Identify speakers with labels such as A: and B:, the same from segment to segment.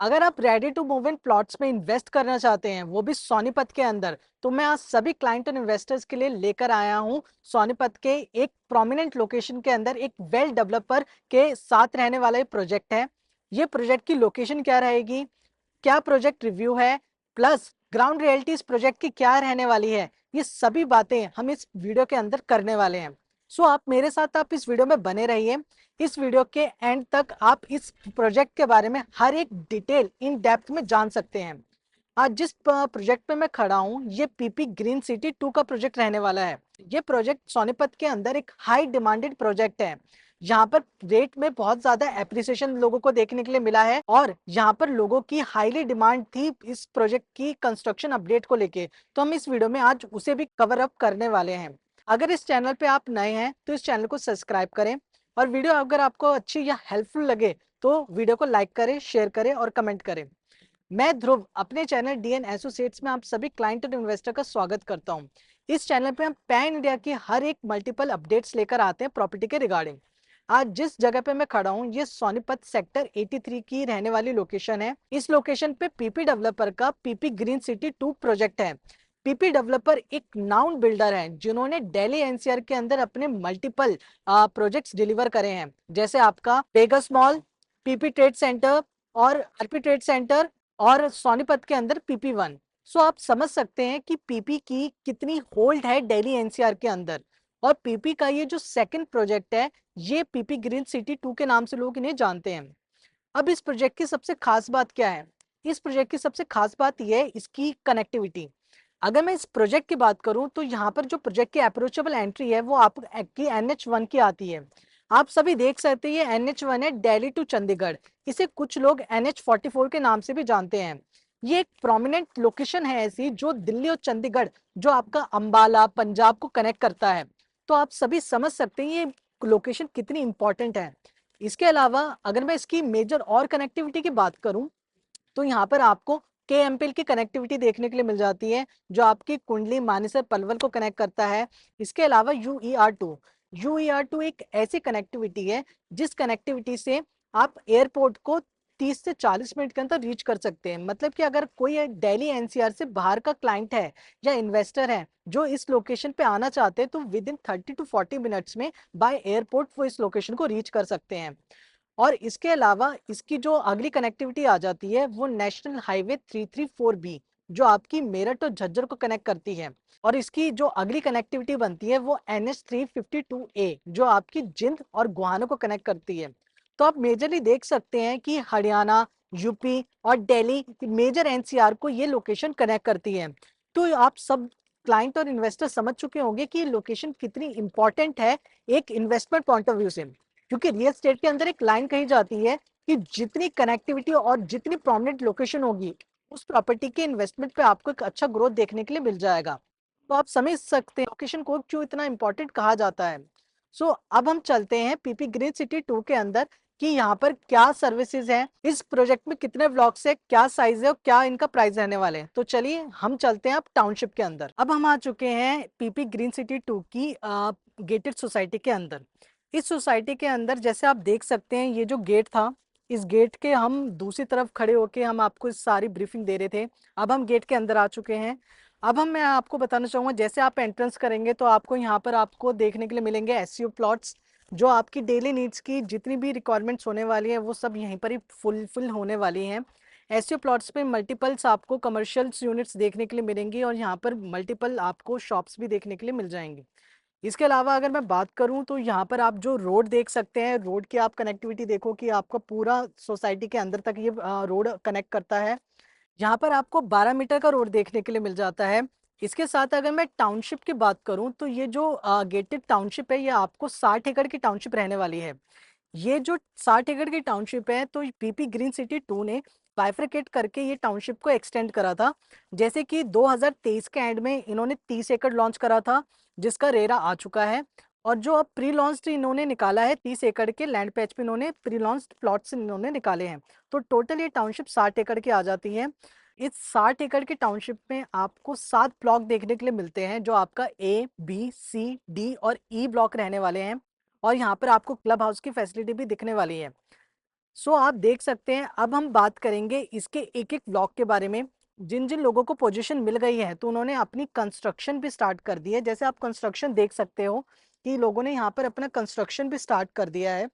A: अगर आप ready to move in plots में इन्वेस्ट करना चाहते हैं, वो भी सोनीपत के अंदर, तो मैं आज सभी क्लाइंट और इन्वेस्टर्स के लिए लेकर आया हूं सोनीपत के एक प्रोमिनेंट लोकेशन के अंदर एक वेल डेवलपर के साथ रहने वाला ये प्रोजेक्ट है। ये प्रोजेक्ट की लोकेशन क्या रहेगी, क्या प्रोजेक्ट रिव्यू है, प्लस ग्राउंड रियलिटी इस प्रोजेक्ट की क्या रहने वाली है, ये सभी बातें हम इस वीडियो के अंदर करने वाले हैं। सो आप मेरे साथ आप इस वीडियो में बने रहिए। इस वीडियो के एंड तक आप इस प्रोजेक्ट के बारे में हर एक डिटेल इन डेप्थ में जान सकते हैं। आज जिस प्रोजेक्ट पे मैं खड़ा हूँ, ये पीपी ग्रीन सिटी 2 का प्रोजेक्ट रहने वाला है। ये प्रोजेक्ट सोनीपत के अंदर एक हाई डिमांडेड प्रोजेक्ट है। यहाँ पर रेट में बहुत ज्यादा एप्रिसिएशन लोगों को देखने के लिए मिला है और यहाँ पर लोगों की हाईली डिमांड थी इस प्रोजेक्ट की कंस्ट्रक्शन अपडेट को लेके। तो हम इस वीडियो में आज उसे भी कवर अप करने वाले हैं। अगर इस चैनल पे आप नए हैं तो इस चैनल को सब्सक्राइब करें और वीडियो अगर आपको अच्छी या हेल्पफुल लगे तो वीडियो को लाइक करें, शेयर करें और कमेंट करें। मैं ध्रुव अपने चैनल डीएन एसोसिएट्स में आप सभी क्लाइंट और इन्वेस्टर का स्वागत करता हूं। इस चैनल पे हम पैन इंडिया की हर एक मल्टीपल अपडेट्स लेकर आते हैं प्रॉपर्टी के रिगार्डिंग। आज जिस जगह पे मैं खड़ा हूं, ये सोनीपत सेक्टर 83 की रहने वाली लोकेशन है। इस लोकेशन पे पीपी डेवलपर का पीपी ग्रीन सिटी 2 प्रोजेक्ट है। पीपी डेवलपर एक नाउन बिल्डर है जिन्होंने दिल्ली एनसीआर के अंदर अपने मल्टीपल प्रोजेक्ट्स डिलीवर करे हैं, जैसे आपका Vegas mall, PP trade centre और आरपी ट्रेड सेंटर और सोनीपत के अंदर पीपी 1। सो आप समझ सकते हैं कि पीपी की कितनी होल्ड है दिल्ली एनसीआर के अंदर। और पीपी का ये जो सेकंड प्रोजेक्ट है, ये पीपी ग्रीन सिटी 2 के नाम से लोग इन्हें जानते हैं। अब इस प्रोजेक्ट की सबसे खास बात क्या है? इस प्रोजेक्ट की सबसे खास बात यह है इसकी कनेक्टिविटी। अगर मैं इस प्रोजेक्ट की बात करूं तो यहाँ पर जो प्रोजेक्ट की अप्रोचेबल एंट्री है वो आपकी NH1 की आती है। आप सभी देख सकते हैं ये NH1 है, दिल्ली टू चंडीगढ़। इसे कुछ लोग NH44 के नाम से भी जानते हैं। ये एक प्रोमिनेंट लोकेशन है ऐसी जो दिल्ली और चंडीगढ़, जो आपका अंबाला पंजाब को कनेक्ट करता है। तो आप सभी समझ सकते हैं ये लोकेशन कितनी इंपॉर्टेंट है। इसके अलावा अगर मैं इसकी मेजर और कनेक्टिविटी की बात करूं तो यहाँ पर आपको के एमपीएल की कनेक्टिविटी देखने के लिए मिल जाती है, जो आपकी कुंडली मानेसर पलवल को कनेक्ट करता है। इसके अलावा यूईआर टू एक ऐसी कनेक्टिविटी है जिस कनेक्टिविटी से आप एयरपोर्ट को 30 से 40 मिनट के अंदर रीच कर सकते हैं। मतलब कि अगर कोई दिल्ली एनसीआर से बाहर का क्लाइंट है या इन्वेस्टर है जो इस लोकेशन पे आना चाहते हैं, तो विद इन 30 to 40 मिनट्स में बाय एयरपोर्ट वो इस लोकेशन को रीच कर सकते हैं। और इसके अलावा इसकी जो अगली कनेक्टिविटी आ जाती है वो नेशनल हाईवे 334B, जो आपकी मेरठ और झज्जर को कनेक्ट करती है। और इसकी जो अगली कनेक्टिविटी बनती है वो NH352A, जो आपकी जिंद और गुहाना को कनेक्ट करती है। तो आप मेजरली देख सकते हैं कि हरियाणा, यूपी और दिल्ली मेजर एनसीआर को ये लोकेशन कनेक्ट करती है। तो आप सब क्लाइंट और इन्वेस्टर समझ चुके होंगे कि ये लोकेशन कितनी इंपॉर्टेंट है एक इन्वेस्टमेंट पॉइंट ऑफ व्यू से। क्योंकि रियल एस्टेट के अंदर एक लाइन कही जाती है कि जितनी कनेक्टिविटी और जितनी प्रोमिनेंट लोकेशन होगी, उस प्रॉपर्टी के इन्वेस्टमेंट पे आपको एक अच्छा ग्रोथ देखने के लिए मिल जाएगा। तो आप समझ सकते हैं लोकेशन को क्यों इतना इंपॉर्टेंट कहा जाता है। सो अब हम चलते हैं पीपी ग्रीन सिटी 2 के अंदर कि यहाँ पर क्या सर्विसेज हैं, इस प्रोजेक्ट में कितने ब्लॉक्स है, क्या साइज है और क्या इनका प्राइस रहने वाले हैं। तो चलिए हम चलते हैं अब टाउनशिप के अंदर। अब हम आ चुके हैं पीपी ग्रीन सिटी 2 की गेटेड सोसाइटी के अंदर। इस सोसाइटी के अंदर जैसे आप देख सकते हैं ये जो गेट था, इस गेट के हम दूसरी तरफ खड़े होके हम आपको इस सारी ब्रीफिंग दे रहे थे। अब हम गेट के अंदर आ चुके हैं। अब मैं आपको बताना चाहूंगा, जैसे आप एंट्रेंस करेंगे तो आपको यहाँ पर आपको देखने के लिए मिलेंगे एसयू प्लॉट्स, जो आपकी डेली नीड्स की जितनी भी रिक्वायरमेंट्स होने वाली है वो सब यहीं पर ही फुलफिल होने वाली हैं। एसयू प्लॉट्स पे मल्टीपल्स आपको कमर्शियल्स यूनिट्स देखने के लिए मिलेंगी और यहाँ पर मल्टीपल आपको शॉप्स भी देखने के लिए मिल जाएंगी। इसके अलावा अगर मैं बात करूं तो यहाँ पर आप जो रोड देख सकते हैं, रोड की आप कनेक्टिविटी देखो कि आपका पूरा सोसाइटी के अंदर तक ये रोड कनेक्ट करता है। यहाँ पर आपको 12 मीटर का रोड देखने के लिए मिल जाता है। इसके साथ अगर मैं टाउनशिप की बात करूं तो ये जो गेटेड टाउनशिप है ये आपको 60 एकड़ की टाउनशिप रहने वाली है। ये जो 60 एकड़ की टाउनशिप है तो पीपी ग्रीन सिटी 2 ने बाइफरकेट करके ये टाउनशिप को एक्सटेंड करा था। जैसे कि 2023 के एंड में इन्होंने 30 एकड़ लॉन्च करा था, जिसका रेरा आ चुका है। और जो अब प्री लॉन्च इन्होंने निकाला है 30 एकड़ के लैंड पैच पे, इन्होंने प्री लॉन्च प्लॉट्स इन्होंने निकाले हैं। तो टोटल ये टाउनशिप 60 एकड़ की आ जाती है। इस 60 एकड़ की टाउनशिप में आपको 7 ब्लॉक देखने के लिए मिलते हैं, जो आपका A, B, C, D और E ब्लॉक रहने वाले हैं। और यहाँ पर आपको क्लब हाउस की फैसिलिटी भी दिखने वाली है। सो आप देख सकते हैं, अब हम बात करेंगे इसके एक एक ब्लॉक के बारे में। जिन जिन लोगों को पोजीशन मिल गई है तो उन्होंने अपनी कंस्ट्रक्शन भी स्टार्ट कर दी है। जैसे आप कंस्ट्रक्शन देख सकते हो कि लोगों ने यहाँ पर अपना कंस्ट्रक्शन भी स्टार्ट कर दिया है।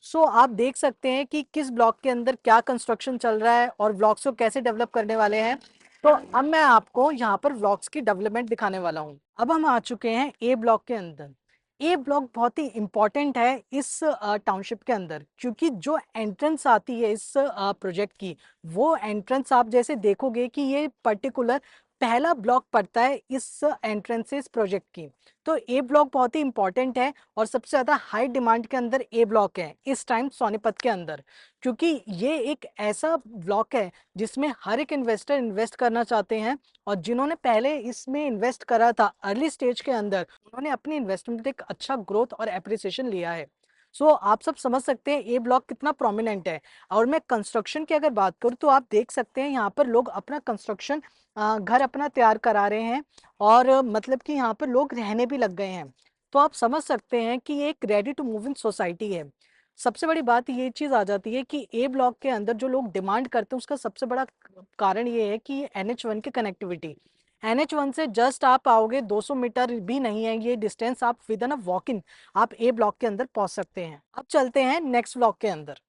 A: सो आप देख सकते हैं कि किस ब्लॉक के अंदर क्या कंस्ट्रक्शन चल रहा है और ब्लॉक्स को कैसे डेवलप करने वाले हैं। तो अब मैं आपको यहाँ पर ब्लॉक्स की डेवलपमेंट दिखाने वाला हूँ। अब हम आ चुके हैं ए ब्लॉक के अंदर। ए ब्लॉक बहुत ही इंपॉर्टेंट है इस टाउनशिप के अंदर, क्योंकि जो एंट्रेंस आती है इस प्रोजेक्ट की, वो एंट्रेंस आप जैसे देखोगे कि ये पर्टिकुलर पहला ब्लॉक पड़ता है इस एंट्रेंस से इस प्रोजेक्ट की। तो ए ब्लॉक बहुत ही इंपॉर्टेंट है और सबसे ज़्यादा हाई डिमांड के अंदर ए ब्लॉक है इस टाइम सोनीपत के अंदर, क्योंकि ये एक ऐसा ब्लॉक है जिसमें हर एक इन्वेस्टर इन्वेस्ट करना चाहते हैं। और जिन्होंने पहले इसमें इन्वेस्ट करा था अर्ली स्टेज के अंदर, उन्होंने अपनी इन्वेस्टमेंट एक अच्छा ग्रोथ और एप्रिसिएशन लिया है। सो आप सब समझ सकते हैं ए ब्लॉक कितना प्रोमिनेंट है। और मैं कंस्ट्रक्शन की अगर बात करूँ तो आप देख सकते हैं यहाँ पर लोग अपना कंस्ट्रक्शन घर अपना तैयार करा रहे हैं और मतलब कि यहाँ पर लोग रहने भी लग गए हैं। तो आप समझ सकते हैं कि ये एक ready to move in society है। सबसे बड़ी बात ये चीज आ जाती है कि ए ब्लॉक के अंदर जो लोग डिमांड करते हैं उसका सबसे बड़ा कारण ये है कि NH1 की कनेक्टिविटी। NH1 से जस्ट आप आओगे 200 मीटर भी नहीं है ये डिस्टेंस, आप with in a walk in आप ए ब्लॉक के अंदर पहुंच सकते हैं। अब चलते हैं नेक्स्ट ब्लॉक के अंदर।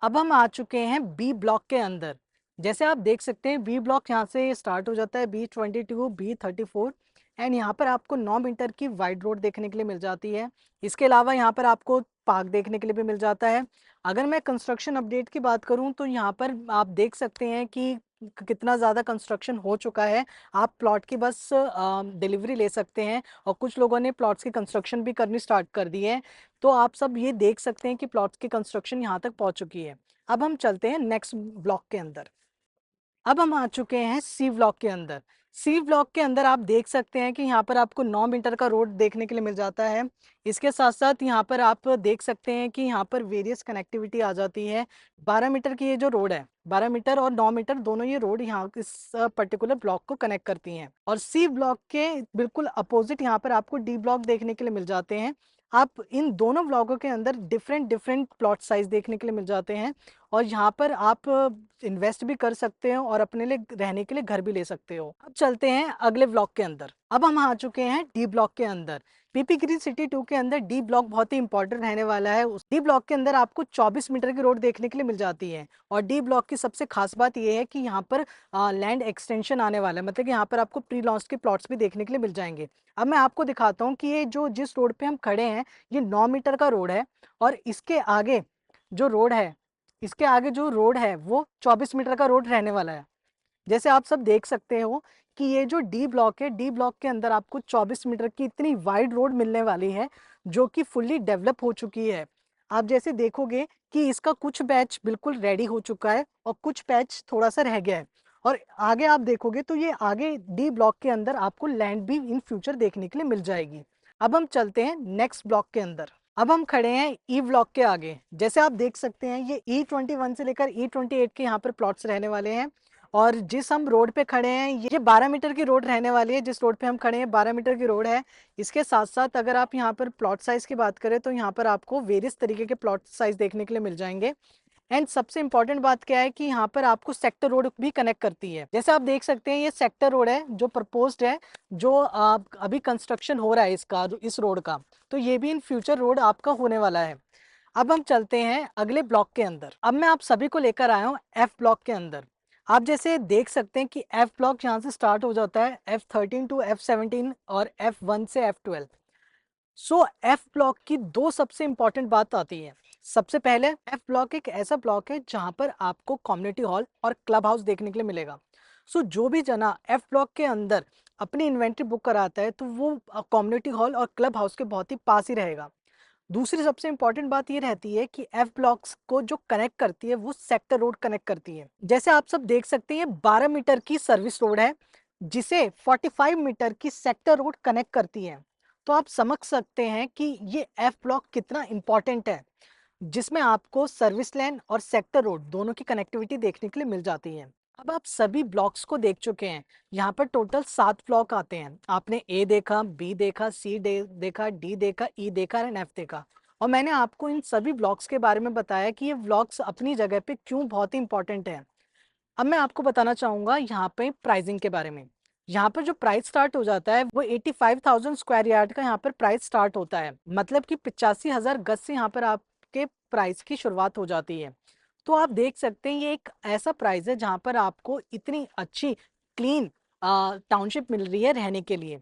A: अब हम आ चुके हैं बी ब्लॉक के अंदर। जैसे आप देख सकते हैं बी ब्लॉक यहाँ से स्टार्ट हो जाता है, B22, B34। एंड यहाँ पर आपको 9 मीटर की वाइड रोड देखने के लिए मिल जाती है। इसके अलावा यहाँ पर आपको पार्क देखने के लिए भी मिल जाता है। अगर मैं कंस्ट्रक्शन अपडेट की बात करूँ तो यहाँ पर आप देख सकते हैं कि कितना ज़्यादा कंस्ट्रक्शन हो चुका है। आप प्लॉट की बस डिलीवरी ले सकते हैं और कुछ लोगों ने प्लॉट्स की कंस्ट्रक्शन भी करनी स्टार्ट कर दी है। तो आप सब ये देख सकते हैं कि प्लॉट्स की कंस्ट्रक्शन यहाँ तक पहुंच चुकी है। अब हम चलते हैं नेक्स्ट ब्लॉक के अंदर। अब हम आ चुके हैं सी ब्लॉक के अंदर। सी ब्लॉक के अंदर आप देख सकते हैं कि यहाँ पर आपको 9 मीटर का रोड देखने के लिए मिल जाता है। इसके साथ साथ यहाँ पर आप देख सकते हैं कि यहाँ पर वेरियस कनेक्टिविटी आ जाती है। 12 मीटर की ये जो रोड है, 12 मीटर और 9 मीटर दोनों ये रोड यहाँ इस पर्टिकुलर ब्लॉक को कनेक्ट करती हैं। और सी ब्लॉक के बिल्कुल अपोजिट यहाँ पर आपको डी ब्लॉक देखने के लिए मिल जाते हैं। आप इन दोनों ब्लॉकों के अंदर डिफरेंट डिफरेंट प्लॉट साइज देखने के लिए मिल जाते हैं। और यहाँ पर आप इन्वेस्ट भी कर सकते हो और अपने लिए रहने के लिए घर भी ले सकते हो। अब चलते हैं अगले ब्लॉक के अंदर। अब हम आ चुके हैं डी ब्लॉक के अंदर। पीपी ग्रीन सिटी 2 के अंदर डी ब्लॉक बहुत ही इंपॉर्टेंट रहने वाला है। उस डी ब्लॉक के अंदर आपको 24 मीटर की रोड देखने के लिए मिल जाती है। और डी ब्लॉक की सबसे खास बात यह है कि यहाँ पर लैंड एक्सटेंशन आने वाला है, मतलब कि यहाँ पर आपको प्री लॉन्च के प्लॉट्स भी देखने के लिए मिल जाएंगे। अब मैं आपको दिखाता हूँ कि ये जो जिस रोड पे हम खड़े हैं ये 9 मीटर का रोड है। और जो रोड है इसके आगे जो रोड है वो 24 मीटर का रोड रहने वाला है। जैसे आप सब देख सकते हो कि ये जो डी ब्लॉक है, डी ब्लॉक के अंदर आपको 24 मीटर की इतनी वाइड रोड मिलने वाली है जो कि फुल्ली डेवलप हो चुकी है। आप जैसे देखोगे कि इसका कुछ बैच बिल्कुल रेडी हो चुका है और कुछ बैच थोड़ा सा रह गया है। और आगे आप देखोगे तो ये आगे डी ब्लॉक के अंदर आपको लैंड भी इन फ्यूचर देखने के लिए मिल जाएगी। अब हम चलते हैं नेक्स्ट ब्लॉक के अंदर। अब हम खड़े हैं ई ब्लॉक के आगे। जैसे आप देख सकते हैं ये E21 से लेकर E28 के यहाँ पर प्लॉट्स रहने वाले हैं। और जिस हम रोड पे खड़े हैं ये 12 मीटर की रोड रहने वाली है। जिस रोड पे हम खड़े हैं 12 मीटर की रोड है। इसके साथ साथ अगर आप यहाँ पर प्लॉट साइज की बात करें तो यहाँ पर आपको वेरियस तरीके के प्लॉट साइज देखने के लिए मिल जाएंगे। एंड सबसे इंपॉर्टेंट बात क्या है कि यहाँ पर आपको सेक्टर रोड भी कनेक्ट करती है। जैसे आप देख सकते हैं ये सेक्टर रोड है जो प्रपोज्ड है, जो अभी कंस्ट्रक्शन हो रहा है इसका, इस रोड का। तो ये भी इन फ्यूचर रोड आपका होने वाला है। अब हम चलते हैं अगले ब्लॉक के अंदर। अब मैं आप सभी को लेकर आया हूँ एफ ब्लॉक के अंदर। आप जैसे देख सकते हैं कि एफ ब्लॉक यहाँ से स्टार्ट हो जाता है F13 टू F17 और F1 से F12। सो एफ ब्लॉक की दो सबसे इंपॉर्टेंट बात आती है। सबसे पहले एफ ब्लॉक एक ऐसा ब्लॉक है जहां पर आपको कम्युनिटी हॉल और क्लब हाउस देखने के लिए मिलेगा। सो जो भी जना एफ ब्लॉक के अंदर अपनी इन्वेंट्री बुक कराता है तो वो कम्युनिटी हॉल और क्लब हाउस के बहुत ही पास ही रहेगा। दूसरी सबसे इंपॉर्टेंट बात ये रहती है कि एफ ब्लॉक्स को जो कनेक्ट करती है वो सेक्टर रोड कनेक्ट करती है। जैसे आप सब देख सकते हैं ये 12 मीटर की सर्विस रोड है जिसे 45 मीटर की सेक्टर रोड कनेक्ट करती है। तो आप समझ सकते हैं कि ये एफ ब्लॉक कितना इंपॉर्टेंट है, जिसमें आपको सर्विस लाइन और सेक्टर रोड दोनों की कनेक्टिविटी देखने के लिए मिल जाती है। अब आप सभी ब्लॉक्स को देख चुके हैं। यहाँ पर टोटल 7 ब्लॉक आते हैं। आपने ए देखा, बी देखा, सी देखा, डी देखा, ई देखा एंड एफ देखा। और मैंने आपको इन सभी व्लॉग्स के बारे में बताया कि ये व्लॉग्स अपनी जगह पे क्यों बहुत ही इंपॉर्टेंट है। अब मैं आपको बताना चाहूंगा यहाँ पे प्राइसिंग के बारे में। यहाँ पर जो प्राइस स्टार्ट हो जाता है वो 85,000 स्क्वायर यार्ड का यहाँ पर प्राइस स्टार्ट होता है, मतलब कि 85,000 गज से यहाँ पर आपके प्राइस की शुरुआत हो जाती है। तो आप देख सकते हैं ये एक ऐसा प्राइस है जहाँ पर आपको इतनी अच्छी क्लीन टाउनशिप मिल रही है रहने के लिए।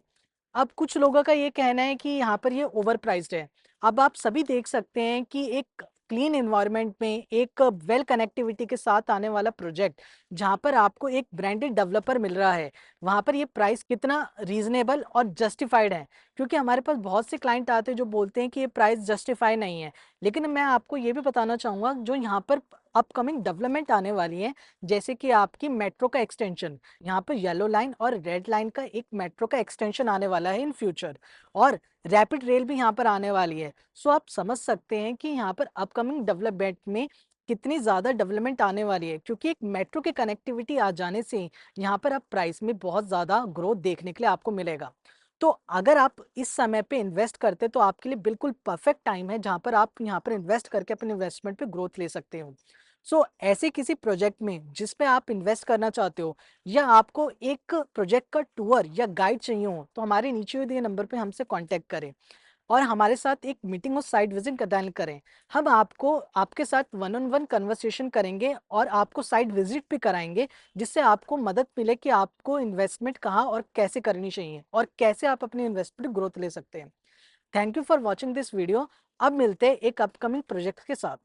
A: अब कुछ लोगों का ये कहना है कि यहाँ पर ये ओवर प्राइस्ड है। अब आप सभी देख सकते हैं कि एक क्लीन एनवायरनमेंट में एक वेल कनेक्टिविटी के साथ आने वाला प्रोजेक्ट जहाँ पर आपको एक ब्रांडेड डेवलपर मिल रहा है, वहाँ पर ये प्राइस कितना रीजनेबल और जस्टिफाइड है। क्योंकि हमारे पास बहुत से क्लाइंट आते हैं जो बोलते हैं कि ये प्राइस जस्टिफाई नहीं है, लेकिन मैं आपको ये भी बताना चाहूँगा जो यहाँ पर अपकमिंग डेवलपमेंट आने वाली है, जैसे कि आपकी मेट्रो का एक्सटेंशन, यहाँ पर येलो लाइन और रेड लाइन का एक मेट्रो का एक्सटेंशन आने वाला है इन फ्यूचर, और रैपिड रेल भी यहाँ पर आने वाली है। सो आप समझ सकते हैं कि यहाँ पर अपकमिंग डेवलपमेंट में कितनी ज़्यादा डेवलपमेंट आने वाली है, क्योंकि एक मेट्रो के कनेक्टिविटी आ जाने से यहाँ पर अब प्राइस में बहुत ज़्यादा ग्रोथ देखने के लिए आपको मिलेगा। तो अगर आप इस समय पे इन्वेस्ट करते तो आपके लिए बिल्कुल परफेक्ट टाइम है जहाँ पर आप यहाँ पर इन्वेस्ट करके अपने इन्वेस्टमेंट पे ग्रोथ ले सकते हो। सो ऐसे किसी प्रोजेक्ट में जिसपे आप इन्वेस्ट करना चाहते हो, या आपको एक प्रोजेक्ट का टूर या गाइड चाहिए हो, तो हमारे नीचे दिए नंबर पे हमसे कांटेक्ट करें और हमारे साथ एक मीटिंग और साइट विजिट करने करें। हम आपको आपके साथ वन ऑन वन कन्वर्सेशन करेंगे और आपको साइट विजिट भी कराएंगे, जिससे आपको मदद मिले कि आपको इन्वेस्टमेंट कहाँ और कैसे करनी चाहिए और कैसे आप अपनी इन्वेस्टमेंट ग्रोथ ले सकते हैं। Thank you for watching this video. अब मिलते हैं एक अपकमिंग प्रोजेक्ट के साथ।